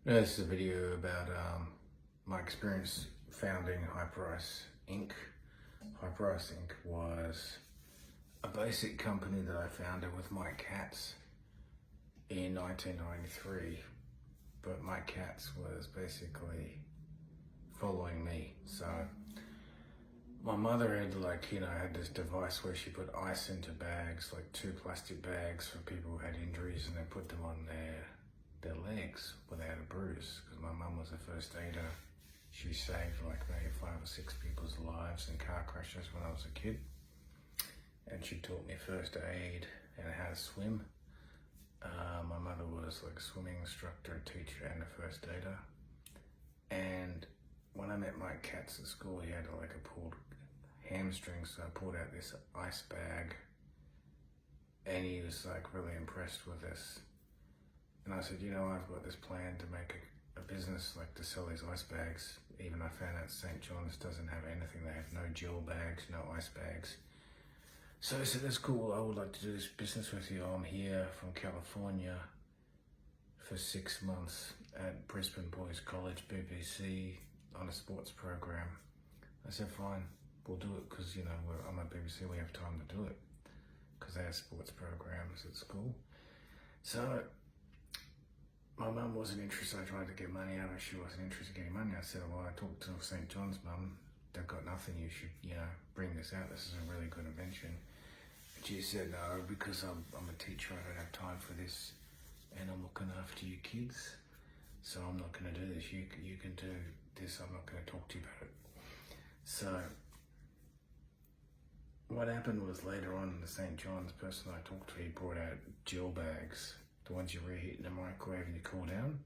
This is a video about my experience founding High Price Inc. High Price Inc. was a basic company that I founded with Mike Katz in 1993, but Mike Katz was basically following me. So my mother had had this device where she put ice into bags, like 2 plastic bags for people who had injuries, and they put them on their legs without a bruise, because my mum was a first aider. She saved like maybe 5 or 6 people's lives in car crashes when I was a kid, and she taught me first aid and how to swim. My mother was like a swimming instructor, a teacher, and a first aider. And when I met Mike Katz at school, he had like a pulled hamstring, so I pulled out this ice bag, and he was like really impressed with this. And I said, I've got this plan to make a business, like to sell these ice bags. Even I found out St. John's doesn't have anything. They have no gel bags, no ice bags. So I said, that's cool. I would like to do this business with you. I'm here from California for 6 months at Brisbane Boys College, BBC, on a sports program. I said, fine, we'll do it, because, I'm at BBC, we have time to do it, because they have sports programs at school. So my mum wasn't interested. I tried to get money out of her. She wasn't interested in getting money. I said, well, I talked to St. John's mum. They've got nothing. You should, bring this out. This is a really good invention. And she said, no, because I'm a teacher. I don't have time for this. And I'm looking after you kids. So I'm not going to do this. You can do this. I'm not going to talk to you about it. So what happened was, later on, the St. John's person I talked to, he brought out gel bags, the ones you reheat in the microwave and you cool down.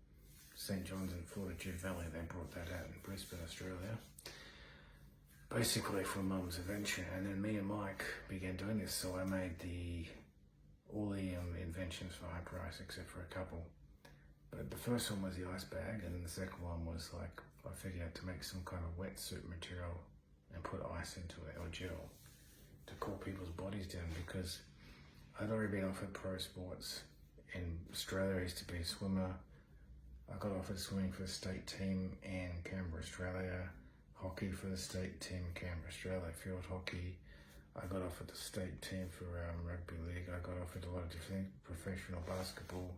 St. John's in Fortitude Valley, they brought that out in Brisbane, Australia. Basically from Mum's invention. And then me and Mike began doing this, so I made all the inventions for High Price, except for a couple. But the first one was the ice bag, and then the second one was like, I figured out to make some kind of wetsuit material and put ice into it, or gel, to cool people's bodies down, because I'd already been offered pro sports. In Australia, I used to be a swimmer. I got offered swimming for the state team in Canberra, Australia, hockey for the state team in Canberra, Australia, field hockey. I got offered the state team for rugby league. I got offered a lot of different things, professional basketball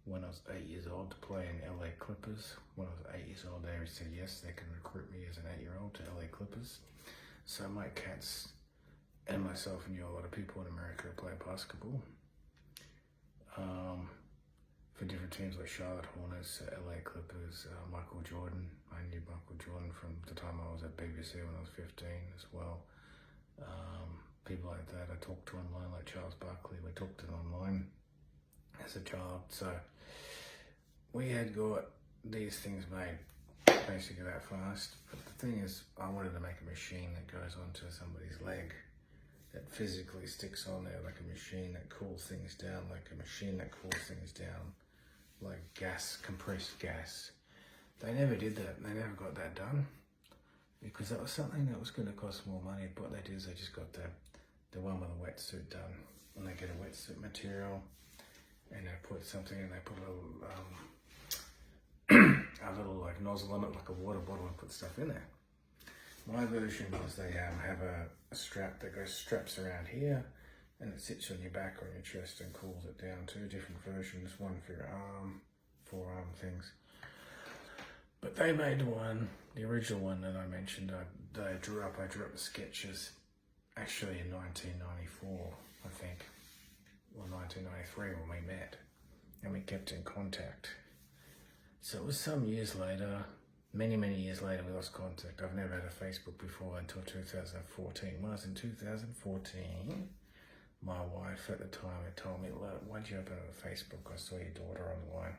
when I was 8 years old, to play in LA Clippers. When I was 8 years old, they said yes, they can recruit me as an 8-year-old to LA Clippers. So Mike Katz and myself knew a lot of people in America who play basketball. For different teams like Charlotte Hornets, LA Clippers, Michael Jordan. I knew Michael Jordan from the time I was at BBC when I was 15 as well. People like that I talked to online, like Charles Barkley. We talked to them online as a child. So we had got these things made basically that fast. But the thing is, I wanted to make a machine that goes onto somebody's leg, that physically sticks on there, like a machine that cools things down, like gas, compressed gas. They never did that. They never got that done, because that was something that was going to cost more money. But what they did is they just got the one with a wetsuit done. And they get a wetsuit material, and they put something, and they put a little like nozzle on it, like a water bottle, and put stuff in there. My version was they have a strap that straps around here, and it sits on your back or on your chest and cools it down. 2 different versions, one for your forearm things. But they made one, the original one that I mentioned, I drew up the sketches actually in 1994, I think, or 1993 when we met, and we kept in contact. So it was some years later, many years later, we lost contact. I've never had a Facebook before until 2014. When I was in 2014, my wife at the time had told me, look, why'd you open up a Facebook? I saw your daughter online.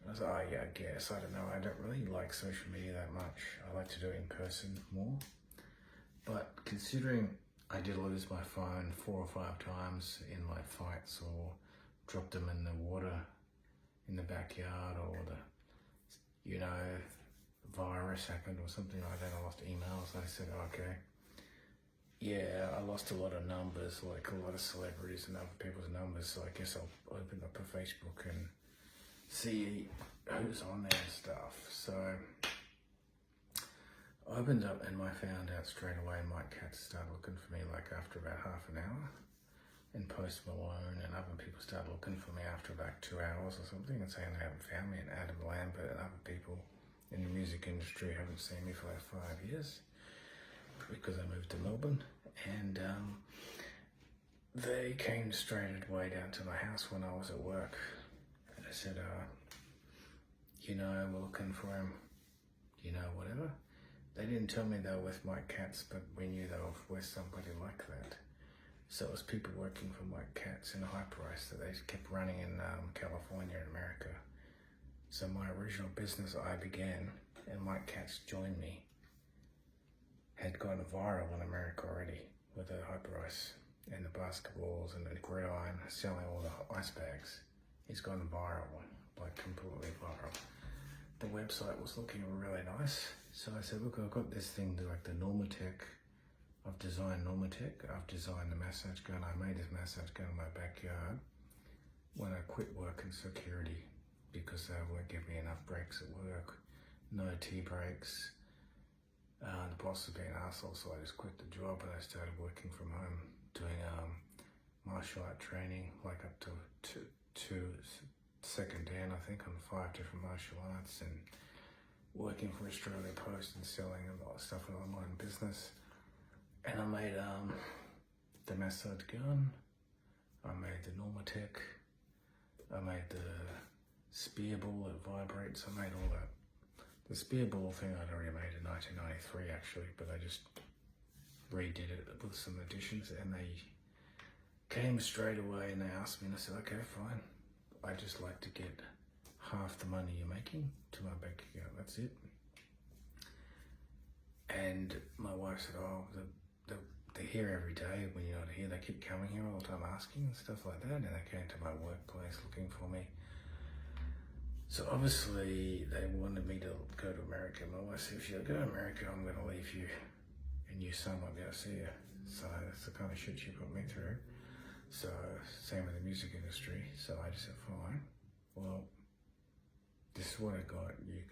I was like, oh yeah, I guess. I don't know. I don't really like social media that much. I like to do it in person more. But considering I did lose my phone 4 or 5 times in like fights, or dropped them in the water in the backyard, or virus happened or something like that, I lost emails. I said, okay, yeah, I lost a lot of numbers, like a lot of celebrities and other people's numbers, so I guess I'll open up a Facebook and see who's on there and stuff. So I opened up and I found out straight away Mike Katz started looking for me like after about half an hour. And Post Malone and other people started looking for me after about 2 hours or something and saying they haven't found me. And Adam Lambert and other people in the music industry haven't seen me for like 5 years because I moved to Melbourne. And they came straight away down to my house when I was at work. And I said, you know, we're looking for him, you know, whatever. They didn't tell me they were with Mike Katz, but we knew they were with somebody like that. So it was people working for Mike Katz in Hyperice that they kept running in California and America. So my original business I began, and Mike Katz joined me, had gone viral in America already with the Hyperice and the basketballs and the gridiron, selling all the ice bags. He's gone viral, like completely viral. The website was looking really nice. So I said, look, I've got this thing like the Normatec. I've designed Normatec, I've designed the massage gun. I made this massage gun in my backyard when I quit work in security because they weren't giving me enough breaks at work. No tea breaks. The boss was being an arsehole, so I just quit the job and I started working from home, doing martial art training, like up to second dan, I think, on 5 different martial arts, and working for Australia Post and selling a lot of stuff in online business. And I made the massage gun, I made the Normatec, I made the spear ball that vibrates, I made all that. The spear ball thing I'd already made in 1993 actually, but I just redid it with some additions, and they came straight away and they asked me and I said, okay, fine. I just like to get half the money you're making to my bank account, that's it. And my wife said, oh, they're here every day. When you're not here, they keep coming here all the time asking and stuff like that. And they came to my workplace looking for me. So obviously they wanted me to go to America. My wife said, if you go to America, I'm going to leave you and your son won't be able to see you. So that's the kind of shit she put me through. So same with the music industry. So I just said, fine. Well, this is what I got. You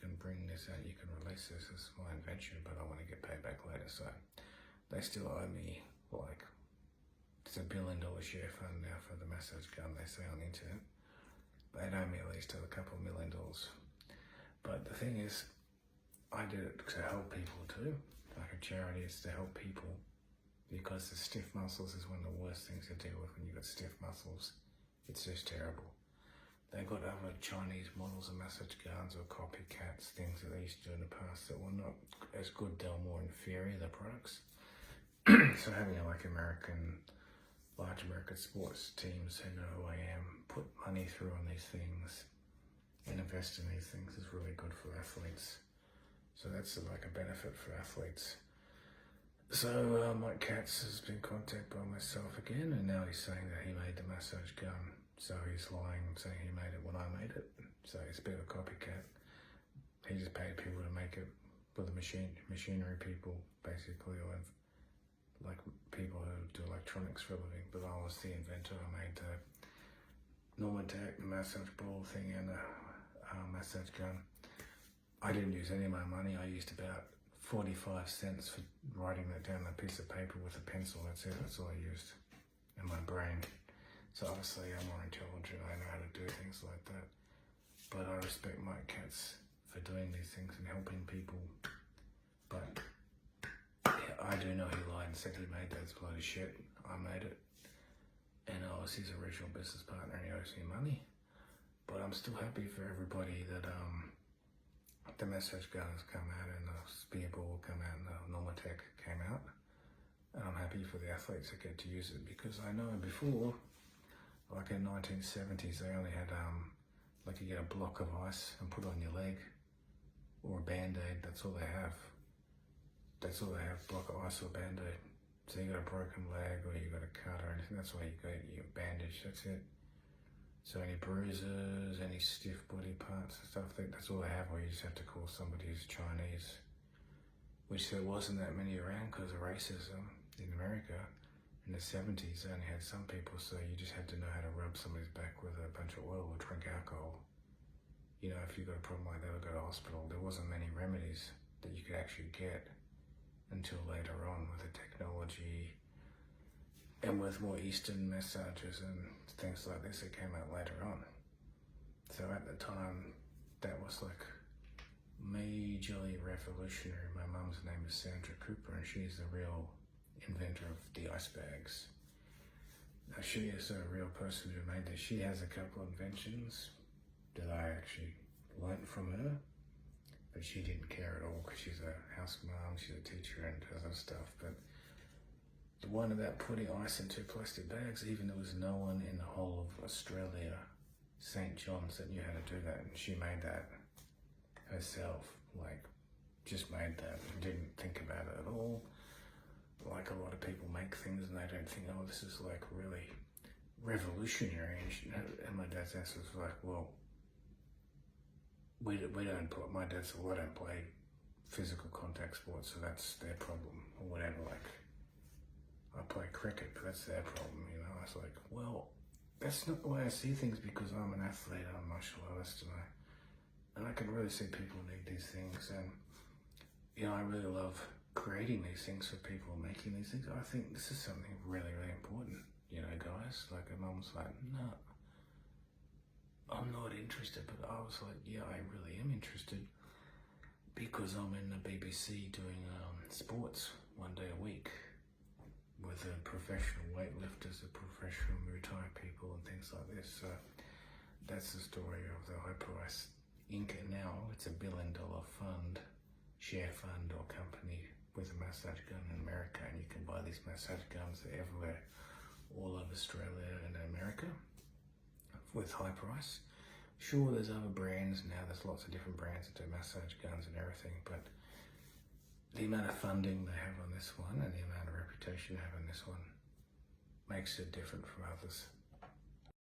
can bring this out. You can release this. This is my invention, but I want to get paid back later. So they still owe me like it's $1 billion share fund now for the massage gun they say on the internet. They'd owe me at least a couple $1 million. But the thing is, I did it to help people too. Like a charity is to help people, because the stiff muscles is one of the worst things to deal with when you've got stiff muscles. It's just terrible. They got other Chinese models of massage guns or copycats, things that they used to do in the past that were not as good, they were more inferior, the products. So having large American sports teams who know who I am, put money through on these things and invest in these things is really good for athletes. So that's like a benefit for athletes. So Mike Katz has been contacted by myself again, and now he's saying that he made the massage gun. So he's lying and saying he made it when I made it. So he's a bit of a copycat. He just paid people to make it for the machinery people, basically, or like people who do electronics for a living. But I was the inventor. I made the Normatec, the massage ball thing, and the massage gun. I didn't use any of my money. I used about 45 cents for writing that down on a piece of paper with a pencil. That's it. That's all I used. And my brain. So obviously I'm more intelligent, I know how to do things like that. But I respect Mike Katz for doing these things and helping people. But yeah, I do know he lied and said he made that bloody shit. I made it. And I was his original business partner and he owes me money. But I'm still happy for everybody that the massage gun has come out and the spear ball come out and the Normatec came out. And I'm happy for the athletes that get to use it, because I know before, like in 1970s, they only had like you get a block of ice and put on your leg, or a band-aid. That's all they have. That's all they have, block of ice or band-aid. So you got a broken leg or you got a cut or anything, that's why you got your bandage, that's it. So any bruises, any stiff body parts and stuff, that's all they have, or you just have to call somebody who's Chinese, which there wasn't that many around because of racism in America. In the 70s, they only had some people, so you just had to know how to rub somebody's back with a bunch of oil or drink alcohol. You know, if you got a problem like that or go to hospital, there wasn't many remedies that you could actually get until later on with the technology and with more Eastern massages and things like this that came out later on. So at the time, that was like majorly revolutionary. My mum's name is Sandra Cooper, and she's the real inventor of the ice bags. Now, she is a real person who made this. She has a couple of inventions that I actually learnt from her, but she didn't care at all because she's a house mom, she's a teacher and other stuff. But the one about putting ice into plastic bags, even there was no one in the whole of Australia, St. John's, that knew how to do that, and she made that herself, like just made that and didn't think about it at all. Like a lot of people make things and they don't think, oh, this is like really revolutionary. And my dad's answer was like, well, we don't play, my dad said, well, I don't play physical contact sports, so that's their problem or whatever. Like, I play cricket, but that's their problem, you know. I was like, well, that's not the way I see things, because I'm an athlete, I'm a martial artist, and I can really see people need these things. And, you know, I really love creating these things for people, making these things. I think this is something really, really important, you know, guys. Like, and Mum was like, no, I'm not interested. But I was like, yeah, I really am interested, because I'm in the BBC doing sports one day a week with the professional weightlifters, the professional Muay Thai people and things like this. So that's the story of the Hyperice Inc. And now it's $1 billion fund, share fund or company with a massage gun in America, and you can buy these massage guns everywhere, all over Australia and America with Hyperice. Sure, there's other brands now, there's lots of different brands that do massage guns and everything, but the amount of funding they have on this one and the amount of reputation they have on this one makes it different from others.